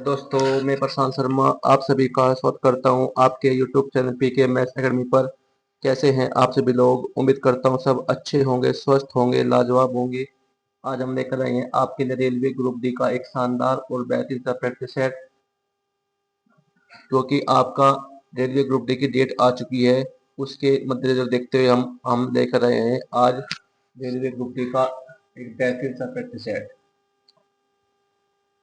दोस्तों, मैं प्रशांत शर्मा आप सभी का स्वागत करता हूं आपके YouTube channel PK maths academy पर। कैसे हैं आप सभी लोग? उम्मीद करता हूं सब अच्छे होंगे, स्वस्थ होंगे, लाजवाब होंगे। आज हम लेकर आए हैं आपके लिए रेलवे ग्रुप डी का एक शानदार और बेहतरीन सा प्रैक्टिस सेट, क्योंकि आपका रेलवे ग्रुप डी की डेट आ चुकी है। उसके मद्देनजर देखते हुए हम लेकर आए हैं आज रेलवे ग्रुप डी का एक बेहतरीन सा प्रैक्टिस सेट।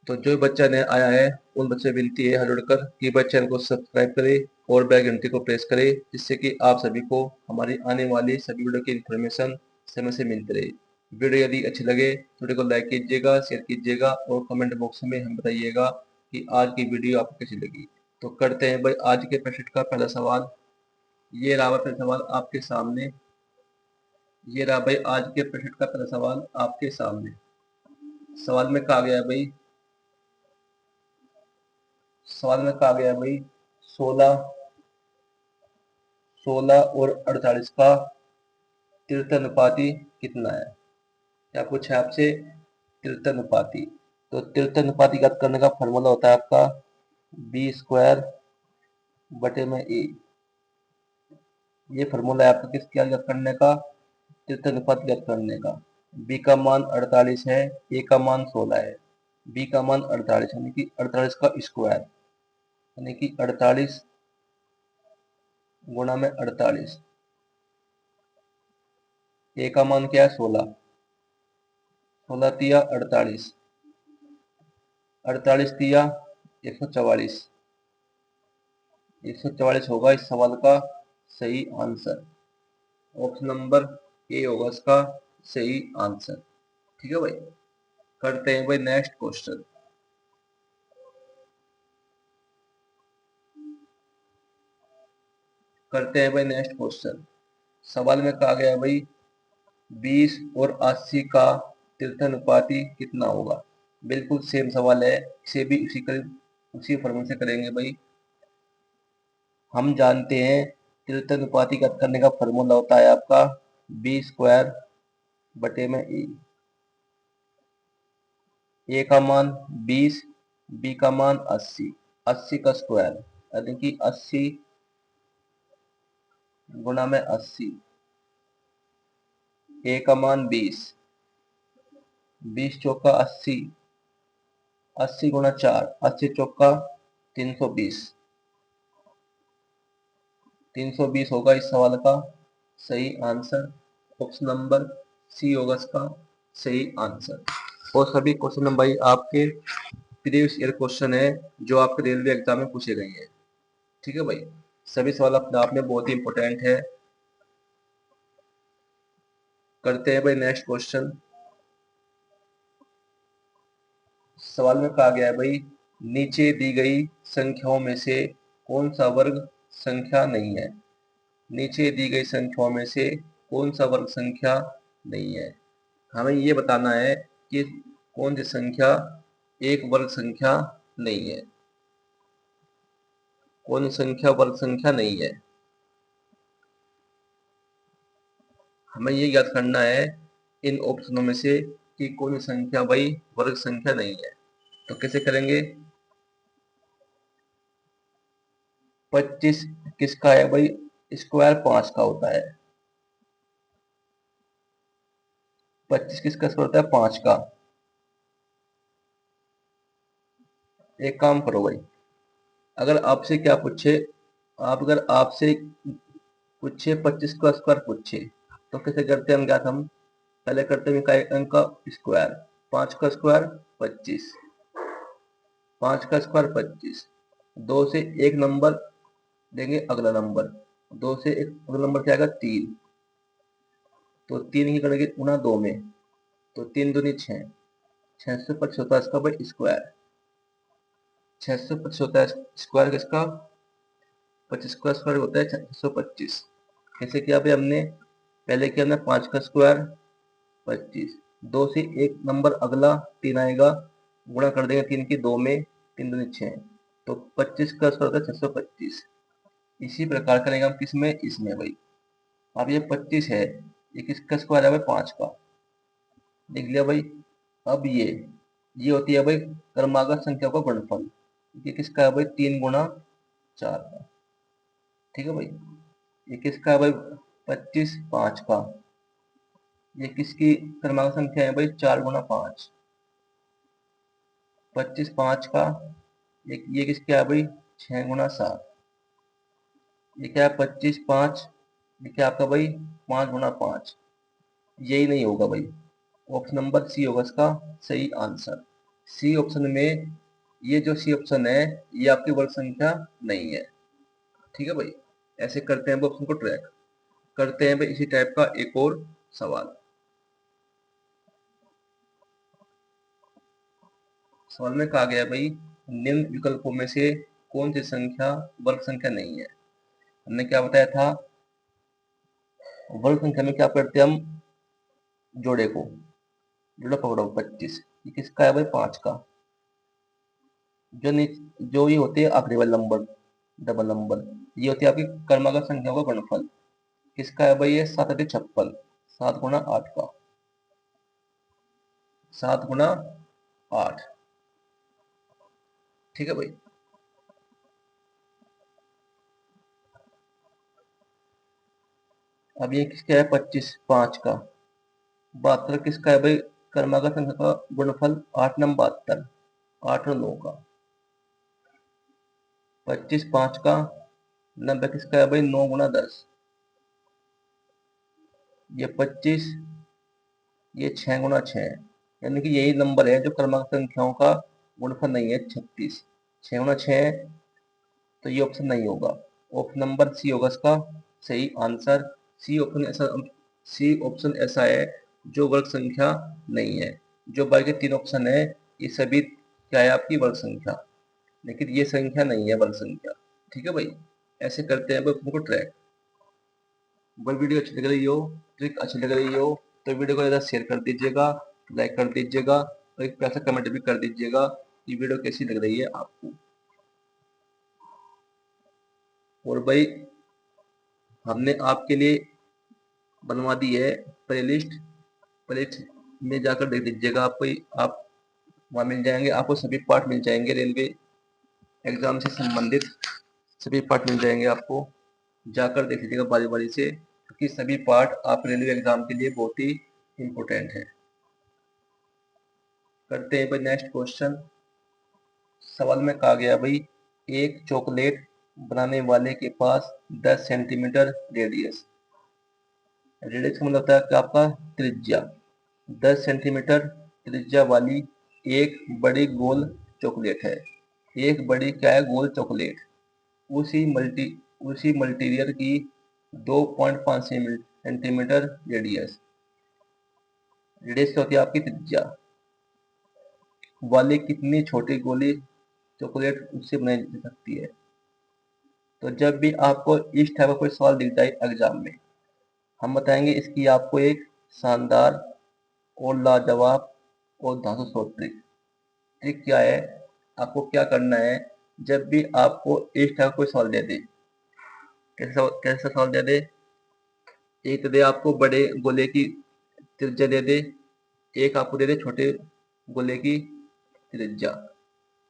तो जो बच्चा नया आया है उन बच्चे विनती है हाथ जोड़कर कि भाई चैनल को सब्सक्राइब करें और बेल घंटी को प्रेस करें, जिससे कि आप सभी को हमारी आने वाली सभी वीडियो की इन्फॉर्मेशन समय से मिलती रहे। वीडियो यदि अच्छी लगे तो वीडियो को लाइक कीजिएगा, शेयर कीजिएगा और कमेंट बॉक्स में हम बताइएगा कि आज की वीडियो आपको कैसी लगी। तो करते हैं भाई आज के प्रश्न का पहला सवाल। ये रहा पहला सवाल आपके सामने। ये रहा भाई आज के प्रश्न का पहला सवाल आपके सामने। सवाल में कहा गया भाई, सवाल में कहा गया भाई 16 और 48 का तीर्थानुपाती कितना है। क्या पूछा है आपसे? तीर्थानुपाती। तो तीर्थानुपाती ज्ञात करने का फॉर्मूला होता है आपका बी स्क्वायर बटे में ए। ये फॉर्मूला है आपका किस क्या ज्ञात करने का? तीर्थानुपात ज्ञात करने का। बी का मान 48 है, ए का मान 16 है। बी का मान 48 यानी कि 48 का स्क्वायर यानी कि 48 गुणा में 48। ए का मान क्या है? 16। 16 तिया 48, 48 तिया 144। 144 होगा इस सवाल का सही आंसर। ऑप्शन नंबर ए होगा इसका सही आंसर। ठीक है भाई। करते हैं भाई नेक्स्ट क्वेश्चन। करते हैं भाई नेक्स्ट क्वेश्चन। सवाल में कहा गया है भाई 20 और 80 का तीर्थानुपाती कितना होगा। बिल्कुल सेम सवाल है, इसे भी उसी फॉर्मूले से करेंगे भाई। हम जानते हैं तीर्थानुपाती ज्ञात करने का फॉर्मूला होता है आपका बी स्क्वायर बटे में ए। ए का मान 20, बी का मान 80, 80 का स्क्वायर यानी कि 80 गुणा में 80। ए का मान 20, 20 चौका 80, 80 गुणा 4, 80 चौका 320। 320 होगा इस सवाल का सही आंसर। ऑप्शन नंबर सी होगा इसका सही आंसर। और सभी क्वेश्चन भाई आपके प्रीवियस ईयर क्वेश्चन है जो आपके रेलवे एग्जाम में पूछे गए हैं। ठीक है भाई। सभी सवाल अपने आप में बहुत ही इंपॉर्टेंट है। करते हैं भाई नेक्स्ट क्वेश्चन। सवाल में कहा गया है भाई नीचे दी गई संख्याओं में से कौन सा वर्ग संख्या नहीं है। नीचे दी गई संख्याओं में से कौन सा वर्ग संख्या नहीं है। हमें ये बताना है कि कौन सी संख्या एक वर्ग संख्या नहीं है, कौन सी संख्या वर्ग संख्या नहीं है। हमें ये याद करना है इन ऑप्शनों में से कि कौन सी संख्या भाई वर्ग संख्या नहीं है। तो कैसे करेंगे? 25 किसका है भाई? स्क्वायर 5 का होता है। 25 किसका स्क्वायर होता है? 5 का। एक काम करो भाई, अगर आपसे क्या पूछे, आप अगर आपसे पूछे 25 का स्क्वायर पूछे तो कैसे करते हैं हम? क्या हम पहले करते हैं इकाई अंक का स्क्वायर। 5 का स्क्वायर 25, 5 का स्क्वायर 25। 2 से एक नंबर देंगे अगला नंबर, 2 से एक अगला नंबर क्या आएगा? 3। तो 3 ही करेंगे गुना 2 में, तो 3 दूनी 6, 625 होता है इसका भाई स्क्वायर। 625 होता है स्क्वायर किसका? 25 का स्क्वायर होता है 625। कैसे किया भाई हमने? पहले किया हमने 5 का स्क्वायर 25, 2 से एक नंबर अगला 3 आएगा, गुणा कर देंगे 3 की 2 में, 3 दूनी 6, तो 25 का स्क्वायर होता है 625। इसी प्रकार करेंगे हम किसमें? इसमें भाई। अब ये 25 है, ये किसका स्क्वायर है भाई? 5 का। देख लिया भाई। अब ये होती है भाई क्रमागत संख्या का गुणनफल। ये किसका है भाई 3 गुना 4 का। ठीक है भाई, ये किसका है भाई 25 5 का। ये किसकी क्रमांक संख्या है भाई 4 गुना 5, 25 5 का। ये किसका है भाई 6 गुना 7। ये क्या है 25 5, ये क्या आपका भाई 5 गुना 5। यही नहीं होगा भाई, ऑप्शन नंबर सी होगा इसका सही आंसर। सी ऑप्शन में, ये जो सी ऑप्शन है ये आपकी वर्ग संख्या नहीं है। ठीक है भाई, ऐसे करते हैं ऑप्शन को ट्रैक करते हैं भाई। इसी टाइप का एक और सवाल। सवाल में कहा गया भाई निम्न विकल्पों में से कौन सी संख्या वर्ग संख्या नहीं है। हमने क्या बताया था, वर्ग संख्या में क्या करते हैं हम, जोड़े को, जोड़ा पकड़ो 25, ये किसका है भाई 5 का। जो ये होते हैं आखिरी वाले नंबर, डबल नंबर, ये होती है आपकी क्रमागत संख्या का गुणनफल। किसका है भाई ये 7 × 56, 7 गुना 8 का, 7 गुना 8। ठीक है भाई, अब ये किसका है 25 5 का। 72 किसका है भाई क्रमागत संख्या का गुणनफल, 8 9 72, 8 और 9 का। 25 5 का 90 किसका है भाई 9 गुना 10। ये 25, ये 6 गुना 6, यानी कि यही नंबर है जो क्रमांक संख्याओं का गुणनफल नहीं है 36। 6 गुना 6, तो ये ऑप्शन नहीं होगा। ऑप्शन नंबर सी होगा इसका सही आंसर। सी ऑप्शन ऐसा है जो वर्ग संख्या नहीं है। जो बाकी 3 ऑप्शन है ये सभी क्या है आपकी वर्ग संख्या, लेकिन ये संख्या नहीं है वर्ग संख्या। ठीक है भाई, ऐसे करते हैं भाई को ट्रैक। भाई वीडियो अच्छी लग रही हो, ट्रिक अच्छी लग रही हो तो वीडियो को ज़्यादा शेयर कर दीजिएगा, लाइक कर दीजिएगा और एक प्यारा कमेंट भी कर दीजिएगा कि वीडियो कैसी लग रही है आपको। और भाई हमने आपके लिए बनवा दी है प्लेलिस्ट। प्लेलिस्ट में जाकर देख लीजिएगा, आप वहाँ मिल जाएंगे, आपको सभी पार्ट मिल जाएंगे। रेलवे एग्जाम से संबंधित सभी पार्ट मिल जाएंगे आपको, जाकर देख लीजिएगा बारी बारी से, क्योंकि सभी पार्ट आप रेलवे एग्जाम के लिए बहुत ही इम्पोर्टेंट है। करते हैं भाई नेक्स्ट क्वेश्चन। सवाल में कहा गया भाई एक चॉकलेट बनाने वाले के पास 10 सेंटीमीटर रेडियस, रेडियस का मतलब होता है कि आपका त्रिज्या, 10 सेंटीमीटर त्रिज्या वाली एक बड़ी गोल चॉकलेट है। एक बड़ी क्या है गोल चॉकलेट, उसी मल्टीरियर की 2.5 सेंटीमीटर रेडियस, रेडियस क्या होती है आपकी त्रिज्या वाली कितनी छोटी गोली चॉकलेट उससे बनाई जा सकती है। तो जब भी आपको इस टाइप का कोई सवाल दिख जाए एग्जाम में, हम बताएंगे इसकी आपको एक शानदार और लाजवाब और धांसू ट्रिक। ट्रिक क्या है, आपको क्या करना है, जब भी आपको इस टाइप का कोई सवाल दे दे, कैसा सवाल दे दे, एक तो दे आपको बड़े गोले की त्रिज्या दे दे, एक आपको दे दे छोटे गोले की त्रिज्या।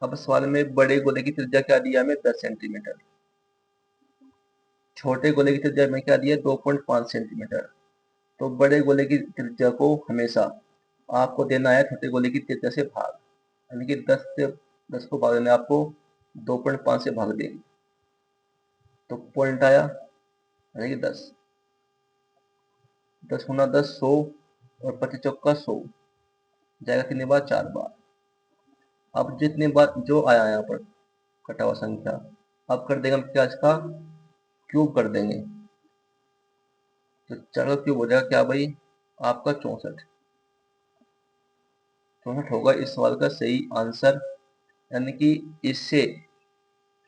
अब सवाल में बड़े गोले की त्रिज्या क्या दिया हमें 10 सेंटीमीटर, छोटे गोले की त्रिज्या में क्या दिया 2.5 सेंटीमीटर। तो बड़े गोले की त्रिज्या को हमेशा आपको देना है छोटे गोले की त्रिज्या से भाग, यानी कि 10 को भाग देना है आपको 2.5 से भाग देंगे, तो पॉइंट आया यानी कि 10, 10 गुना 10 100 और 25 चौका 100 जाएगा कितनी बार 4 बार। अब जितने बार जो आया यहाँ पर कटा हुआ संख्या, अब कर देंगे हम क्या इसका क्यूब कर देंगे, तो 4 का क्यूब हो जाएगा क्या भाई आपका 64। 64 होगा इस सवाल का सही आंसर, यानी कि इससे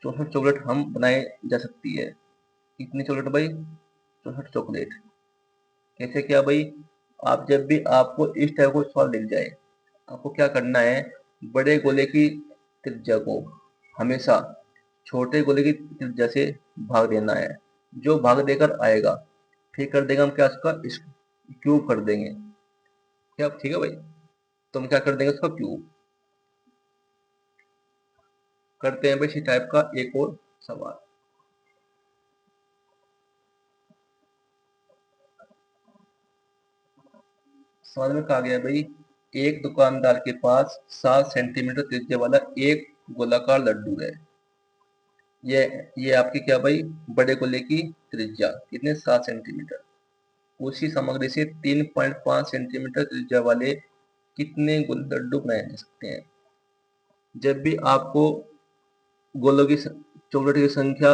64 चॉकलेट हम बनाए जा सकती है। कितनी चॉकलेट भाई 64 चॉकलेट। कैसे क्या भाई, आप जब भी आपको इस टाइप को सवाल दिख जाए, आपको क्या करना है, बड़े गोले की त्रिज्या को हमेशा छोटे गोले की त्रिज्या से भाग देना है। जो भाग देकर आएगा फिर कर देगा हम क्या उसका क्यूब कर देंगे क्या, ठीक है भाई, तो हम क्या कर देंगे उसका क्यूब। करते हैं भाई इसी टाइप का एक और सवाल। सवाल में कहा गया भाई, एक दुकानदार के पास 7 सेंटीमीटर त्रिज्या वाला एक गोलाकार लड्डू है। ये आपकी क्या भाई, बड़े गोले की त्रिज्या कितने, 7 सेंटीमीटर। उसी सामग्री से 3.5 सेंटीमीटर त्रिज्या वाले कितने लड्डू बनाए जा सकते हैं। जब भी आपको गोलों की चॉकलेट की संख्या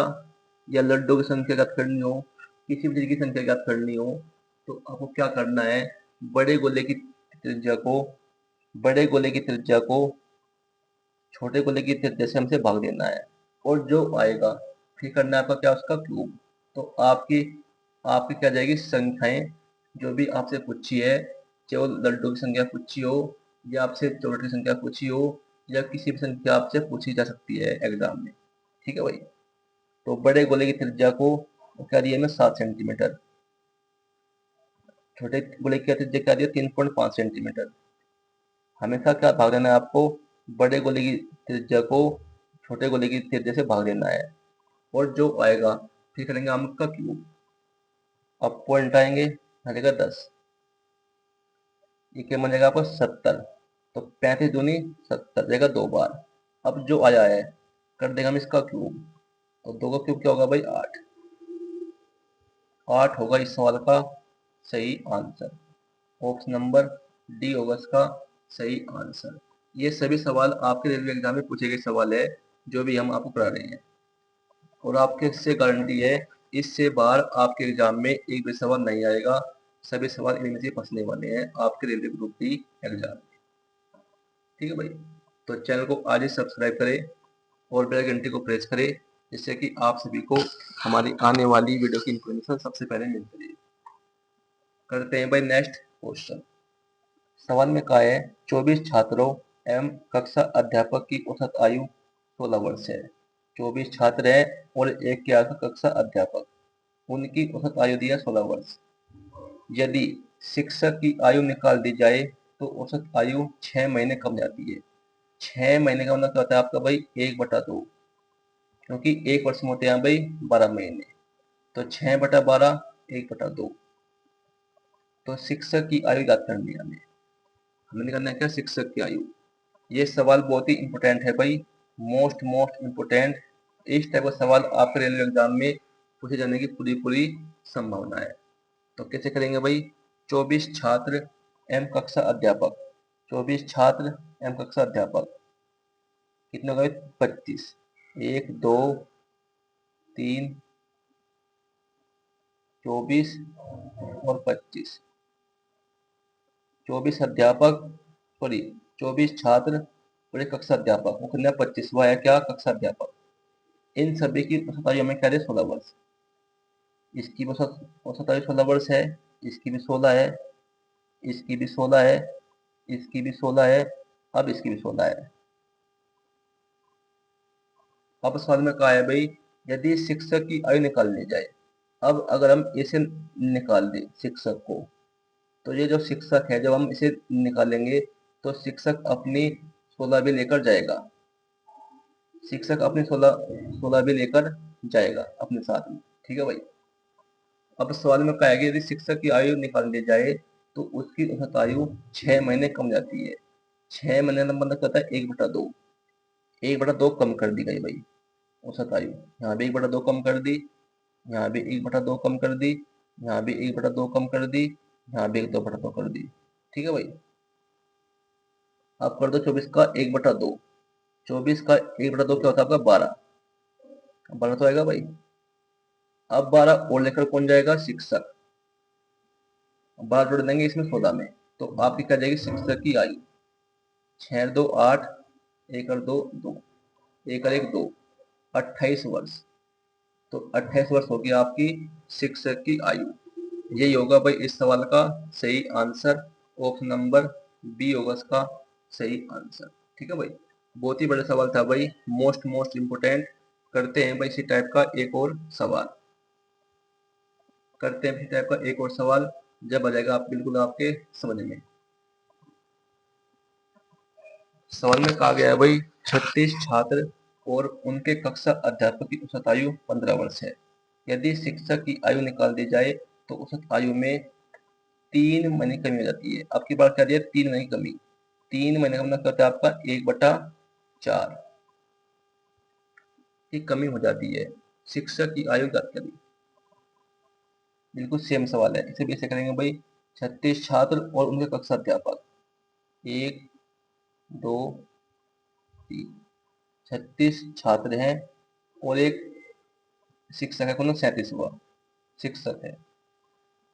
या लड्डू की संख्या ज्ञात करनी हो, किसी भी चीज की संख्या ज्ञात करनी हो, तो आपको क्या करना है, बड़े गोले की त्रिज्या को छोटे गोले की त्रिज्या से हमसे भाग देना है, और जो आएगा फिर करना है आपका क्या, उसका क्यूब। तो आपकी आपकी क्या जाएगी, संख्याएं जो भी आपसे पूछी है, चाहे वो लड्डू की संख्या पूछी हो या आपसे चॉकलेट की संख्या पूछी हो या किसी भी संख्या आपसे पूछी जा सकती है एग्जाम में। ठीक है भाई। तो बड़े गोले की त्रिज्या को क्या दिया मैं, 7 सेंटीमीटर। छोटे गोले की त्रिज्या क्या दिया, 3.5 सेंटीमीटर। हमेशा क्या भाग देना है आपको, बड़े गोले की त्रिज्या को छोटे गोले की त्रिज्या से भाग देना है, और जो आएगा फिर करेंगे हम का क्यूब। अब पॉइंट आएंगे, आएगा 10, ये क्या बन जाएगा आपको 70। तो 35 दूनी 70 जाएगा 2 बार। अब जो आया है कर देगा हम इसका क्यूब, तो 2 का क्यूब क्या होगा भाई, 8। 8 होगा इस सवाल का सही आंसर। ऑप्शन नंबर डी होगा इसका सही आंसर। ये सभी सवाल आपके रेलवे एग्जाम में पूछे गए सवाल है, जो भी हम आपको करा रहे हैं, और आपके से गारंटी है इससे बाहर आपके एग्जाम में एक भी सवाल नहीं आएगा। सभी सवाल इनमें से फंसने वाले हैं आपके रेलवे ग्रुप डी एग्जाम। ठीक है भाई। तो चैनल को आज ही सब्सक्राइब करें और बेल घंटी को प्रेस करें, जिससे कि आप सभी को हमारी आने वाली वीडियो की इन्फॉर्मेशन सबसे पहले मिलती है। करते हैं भाई नेक्स्ट क्वेश्चन। सवाल में कहा है 24 छात्रों एवं कक्षा अध्यापक की औसत आयु 16 वर्ष है। 24 छात्र हैं और एक के आगे कक्षा अध्यापक, उनकी औसत आयु दी है 16 वर्ष। यदि शिक्षक की आयु निकाल दी जाए तो औसत आयु 6 महीने कम जाती है। 6 महीने का मतलब क्या होता है आपका भाई, 1/2, क्योंकि एक वर्ष में होते हैं भाई 12 महीने, तो 6/12 1/2। तो शिक्षक की आयु याद करनी है हमें करना है क्या, शिक्षक की आयु। ये सवाल बहुत ही इंपॉर्टेंट है भाई, मोस्ट मोस्ट इंपॉर्टेंट। इस टाइप का सवाल आपके रेलवे एग्जाम में पूछे जाने की पूरी पूरी संभावना है। तो कैसे करेंगे भाई, 24 छात्र एवं कक्षा अध्यापक, 24 छात्र एवं कक्षा अध्यापक कितने हो गए, 25। 1 2 3 24 और 25। 24 अध्यापक, सॉरी 24 छात्र और एक कक्षा अध्यापक, वो कितना 25वां है क्या, कक्षा अध्यापक। इन सभी की औसत आयु हमें क्या है, 16 वर्ष। इसकी औसत आयु 16 वर्ष है, इसकी भी 16 है, इसकी भी 16 है, इसकी भी 16 है, अब इसकी भी 16 है। अब सवाल में कहा है भाई, यदि शिक्षक की आयु निकाल ली जाए। अब अगर हम इसे निकाल दें शिक्षक को, तो ये जो शिक्षक है जब हम इसे निकालेंगे तो शिक्षक अपनी 16 भी लेकर जाएगा। शिक्षक अपनी 16 भी लेकर जाएगा अपने साथ में। ठीक है भाई। अब सवाल में कहा है कि यदि शिक्षक की आयु निकाल दी जाए तो उसकी औसत आयु 6 महीने कम जाती है। 6 महीने का मतलब कहता है 1/2। 1/2 कम कर दी गई भाई औसत आयु। यहाँ भी 1/2 कम कर दी, यहाँ भी 1/2 कम कर दी, यहाँ भी 1/2 कम कर दी, यहाँ भी 2/2 कर दी। ठीक है भाई। अब कर दो 24 का 1/2। 24 का 1/2 क्या होता है आपका, 12। 12 तो आएगा भाई। अब 12 और लेकर कौन जाएगा, शिक्षक। 12 जोड़ देंगे इसमें 16 में, तो आपकी क्या जाएगी शिक्षक की आयु, 6 2 8, 1 और 2 2, 1 और 1 2, 28 वर्ष। तो 28 वर्ष होगी आपकी शिक्षक की आयु। यही होगा भाई इस सवाल का सही आंसर। ऑप्शन नंबर बी होगा इसका सही आंसर। ठीक है भाई। बहुत ही बड़ा सवाल था भाई, मोस्ट मोस्ट इम्पोर्टेंट। करते हैं भाई इसी टाइप का एक और सवाल। करते हैं इसी टाइप का एक और सवाल, जब आ जाएगा आप बिल्कुल आपके समझ में। सवाल में कहा गया है भाई 36 छात्र और उनके कक्षा अध्यापक की औसत आयु 15 वर्ष है। यदि शिक्षक की आयु निकाल दी जाए तो औसत आयु में 3 महीने की कमी हो जाती है। आपकी बात क्या है, 3 महीने की कमी। 3 महीने का मतलब क्या होता है आपका 1/4 की कमी हो जाती है। शिक्षक की आयु क्या करी, बिल्कुल सेम सवाल है। इसे भी ऐसे करेंगे भाई, 36 छात्र और उनके कक्षा अध्यापक, 1 2 3, 36 छात्र हैं और एक शिक्षक है, कौन 37 हुआ शिक्षक है।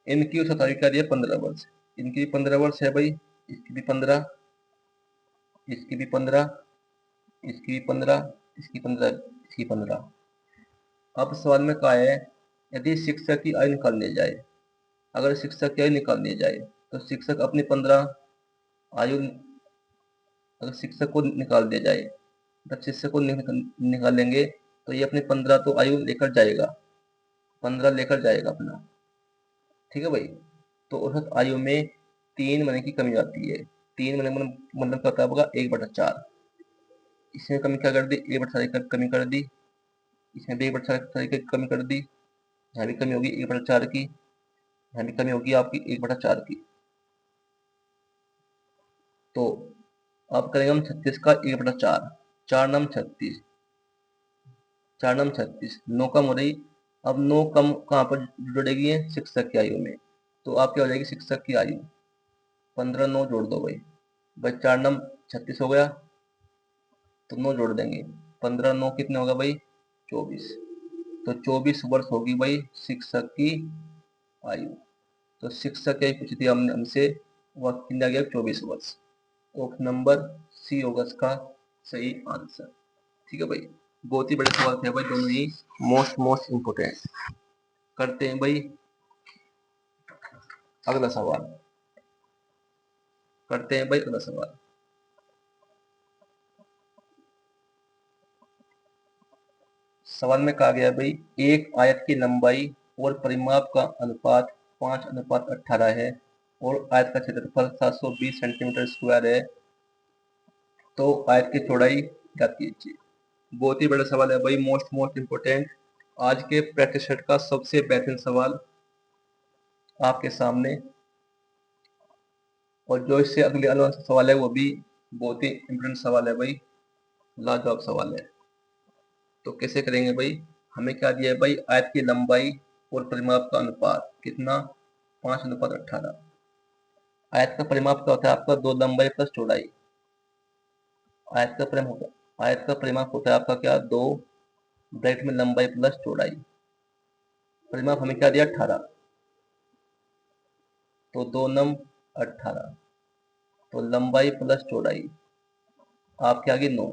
इनकी औसत आयु क्या दी है 15 वर्ष। इनकी 15 वर्ष है भाई, इसकी भी 15, इसकी भी 15, इसकी भी 15, इसकी 15, इसकी 15। अब सवाल में कहा है यदि शिक्षक की आयु निकाल ली जाए, अगर शिक्षक की आयु निकाल ली जाए तो शिक्षक अपनी 15 आयु, अगर शिक्षक को निकाल दिया जाए, जब शिक्षक को निकालेंगे तो ये अपनी 15 तो आयु लेकर जाएगा, 15 लेकर जाएगा अपना, ठीक है भाई। तो औसत आयु में 3 महीने की कमी आती है। 3 महीने मतलब क्या होगा 1/4। इसमें कमी क्या कर दी, 1/4 की कमी कर दी, इसमें भी 1/4 की कमी कर दी, यहाँ भी कमी होगी 1/4 की, यहाँ भी कमी होगी आपकी 1/4 की। तो अब करेंगे हम 36 का 1/4, 4 नम 36, 4 नम 36, 9 कम हो रही। अब 9 कम कहाँ पर जुड़ेगी है, शिक्षक की आयु में। तो आप क्या हो जाएगी शिक्षक की आयु, 15 9 जोड़ दो भाई, 4 नम 36 हो गया, तो 9 जोड़ देंगे, 15 9 कितने होगा भाई 24। तो 24 वर्ष होगी भाई शिक्षक की आयु। तो शिक्षक की पूछी थी हमने हमसे, वह कितना गया 24 वर्ष। ऑप्शन नंबर सी होगा इसका सही आंसर, ठीक है भाई। बहुत ही बड़े सवाल थे भाई, दोनों ही मोस्ट इंपोर्टेंट। करते हैं भाई अगला सवाल, करते हैं भाई अगला सवाल। सवाल में कहा गया भाई एक आयत की लंबाई और परिमाप का अनुपात 5:18 है और आयत का क्षेत्रफल 720 सेंटीमीटर स्क्वायर है, तो आयत की चौड़ाई ज्ञात कीजिए। बहुत ही बड़ा सवाल है भाई, मोस्ट इंपोर्टेंट, आज के प्रैक्टिस सेट का सबसे बेहतरीन सवाल आपके सामने। और जो इससे अगले वाला सवाल है वो भी बहुत ही इम्पोर्टेंट सवाल है भाई, लाजवाब सवाल है। तो कैसे करेंगे भाई, हमें क्या दिया है भाई, आयत की लंबाई और परिमाप का अनुपात कितना 5:18। आयत का परिमाप क्या होता है आपका 2 लंबाई प्लस चौड़ाई। आयत का परिमाप होता है आपका क्या 2 ब्रैकेट में लंबाई प्लस चौड़ाई। परिमाप हमें क्या दिया 18, तो 2 नम 18, तो लंबाई प्लस चौड़ाई आपके आगे 9,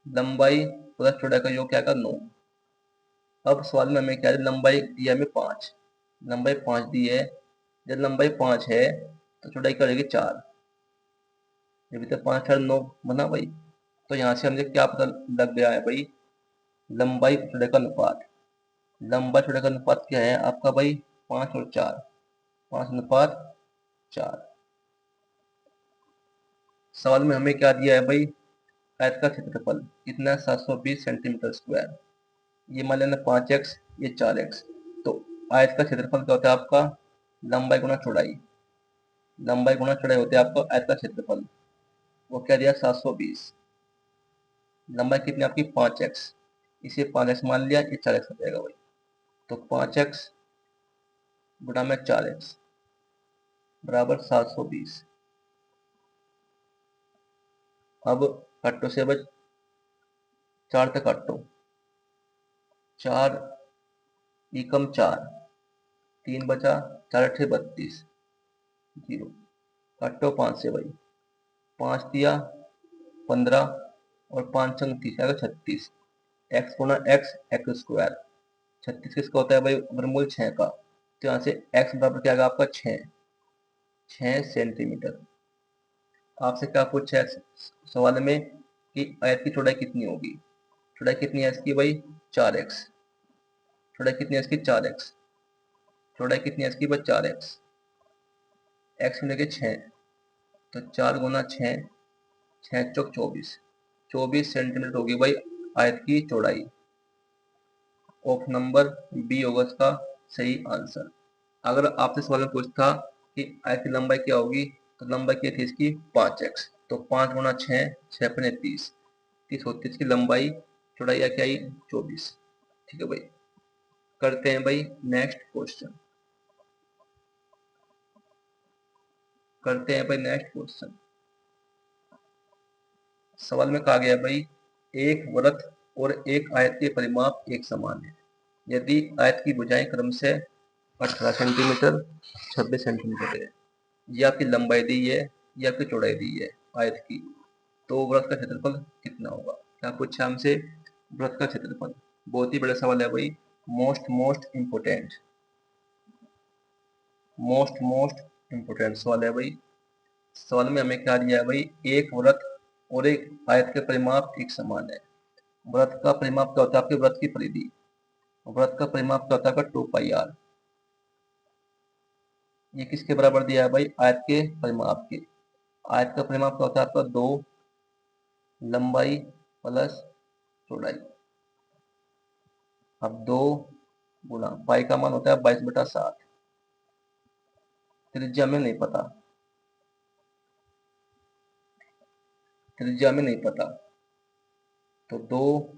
लंबाई प्लस चौड़ाई का योग क्या आएगा 9। अब सवाल में हमें क्या है, लंबाई दी है हमें 5, लंबाई 5 दी है। जब लंबाई 5 है तो चौड़ाई क्या रहेगी 4, जब तो 5 4 9 बना भाई। तो यहाँ से हमने क्या पता लग गया है भाई, लंबाई चौड़ाई का अनुपात। लंबा चौड़ाई का अनुपात क्या है आपका भाई 5 और 4, 5:4। सवाल में हमें क्या दिया है भाई, आयत का क्षेत्रफल कितना है 720 सेंटीमीटर स्क्वायर। ये मान लेना 5x, ये 4x। तो आयत का क्षेत्रफल क्या होता है आपका लंबाई गुना चौड़ाई, लंबाई गुना चौड़ाई होती है आपका आयत का क्षेत्रफल। वो क्या दिया 720, लंबाई कितनी आपकी 5x, इसे 5x मान लिया, ये 4x हो जाएगा भाई। तो 5x गुणा में 4x बराबर 720। अब काटो से बच 4 तक काटो, 4 एकम 4, 3 बचा, 4 8 32, 0 काटो 5 से भाई, 5 दिया 15 और 5 संग 30 आएगा 36। एक्स गुना एक्स एक्स स्क्वायर, 36 किसका होता है भाई वर्गमूल 6 का। तो यहाँ से एक्स बराबर क्या आएगा आपका 6 सेंटीमीटर। आपसे क्या पूछा है सवाल में कि आयत की चौड़ाई कितनी होगी। चौड़ाई कितनी है इसकी भाई 4x, चौड़ाई कितनी है इसकी 4x, चौड़ाई कितनी है इसकी भाई 4x, एक्स मिलेगी 6, तो 4 गुना 6, 6 चौक 24, 24 सेंटीमीटर होगी भाई आयत की चौड़ाई। ऑप्शन नंबर बी होगा इसका सही आंसर। अगर आपसे सवाल में पूछता कि आयत की लंबाई क्या होगी, तो लंबाई क्या थी इसकी 5x, तो 5 गुना 6, 6 पने 30, 30 होती है इसकी लंबाई। चौड़ाई क्या आई 24। ठीक है भाई, करते हैं भाई नेक्स्ट क्वेश्चन। सवाल में कहा गया भाई एक वृत्त और एक आयत के परिमाप एक समान है यदि आयत की भुजाएं क्रम से 18 सेंटीमीटर 26 सेंटीमीटर है। ये आपकी लंबाई दी है, ये आपकी चौड़ाई दी है आयत की, तो वृत्त का क्षेत्रफल कितना होगा। क्या पूछा हमसे, वृत्त का क्षेत्रफल। बहुत ही बड़ा सवाल है भाई, मोस्ट इम्पोर्टेंट सवाल है भाई। सवाल में हमें क्या दिया है भाई, एक वृत्त और एक आयत के परिमाप एक समान है। वृत्त का परिमाप क्या होता है, आपके वृत्त की परिधि। वृत्त का परिमाप क्या होता है, 2πr। ये किसके बराबर दिया है भाई, आयत के परिमाप के। आयत का परिमाप क्या होता है आपका 2 लंबाई प्लस चौड़ाई। अब 2 गुना पाई का मान होता है 22/7। त्रिज्या में नहीं पता, तो 2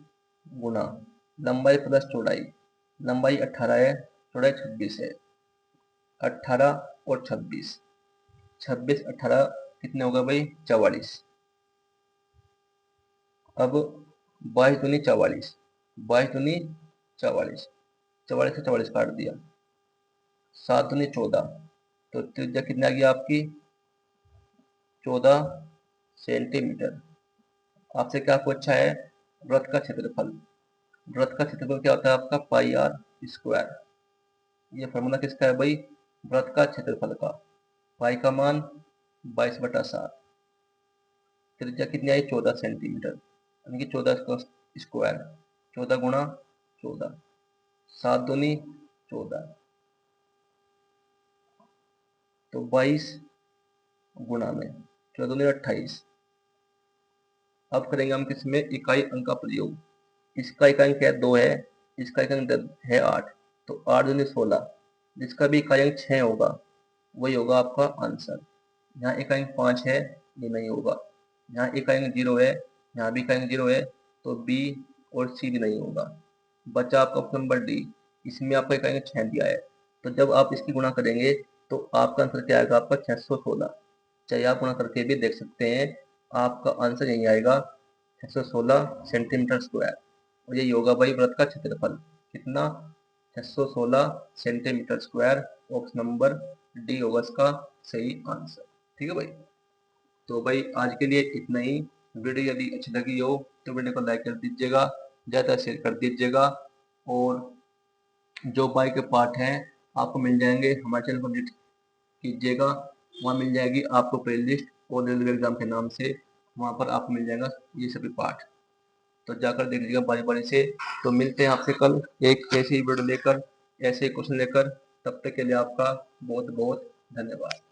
गुना लंबाई प्लस चौड़ाई। लंबाई 18 है, चौड़ाई 26 है। 18 और 26, 26 18 कितने होगा भाई 44। अब 22 दूनी 44, 22 दूनी 44, 44 से 44 काट दिया, 7 दूनी 14, तो त्रिज्या कितनी आ गई आपकी 14 सेंटीमीटर। आपसे क्या पूछा है, वृत्त का क्षेत्रफल। वृत्त का क्षेत्रफल क्या होता है आपका πr²। ये फॉर्मूला किसका है भाई, वृत्त का क्षेत्रफल का। पाई का मान 22/7, त्रिज्या कितनी आई 14 सेंटीमीटर, यानी कि 14 का स्क्वायर, 14 गुणा 14, 7 दूनी 14, तो 22 गुणा में 14 दूनी 28। अब करेंगे हम किसमें, इकाई अंक का प्रयोग। इसका इकाई अंक है 2 है, इसका इकाई अंक है 8, तो 8 दूनी 16, जिसका भी इकाई अंक 6 होगा वही होगा आपका आंसर। यहाँ इकाई अंक 5 है, ये नहीं होगा। यहाँ इकाई अंक 0 है, यहाँ भी इकाई अंक 0 है, तो बी और सी भी नहीं होगा। बचा आपका ऑप्शन नंबर डी, इसमें आपका इकाई अंक 6 दिया है, तो जब आप इसकी गुणा करेंगे तो आपका आंसर क्या आएगा आपका 616। चाहे आप गुणा करके भी देख सकते हैं, आपका आंसर यही आएगा 616 सेंटीमीटर स्क्वायर। और यही होगा भाई वृत्त का क्षेत्रफल कितना, 616 centimetre square. Option number D होगा इसका सही आंसर। ठीक है भाई, तो भाई आज के लिए इतना ही। वीडियो यदि अच्छी लगी हो तो वीडियो को लाइक कर दीजिएगा, ज़्यादा शेयर कर दीजिएगा, और जो बाई के पार्ट हैं आपको मिल जाएंगे हमारे चैनल को विजिट कीजिएगा। वहाँ मिल जाएगी आपको प्ले लिस्ट और रेलवे एग्जाम के नाम से, वहाँ पर आपको मिल जाएगा ये सभी पार्ट, तो जाकर देख लीजिएगा बारी बारी से। तो मिलते हैं आपसे कल एक ऐसी वीडियो लेकर, ऐसे क्वेश्चन लेकर। तब तक के लिए आपका बहुत बहुत धन्यवाद।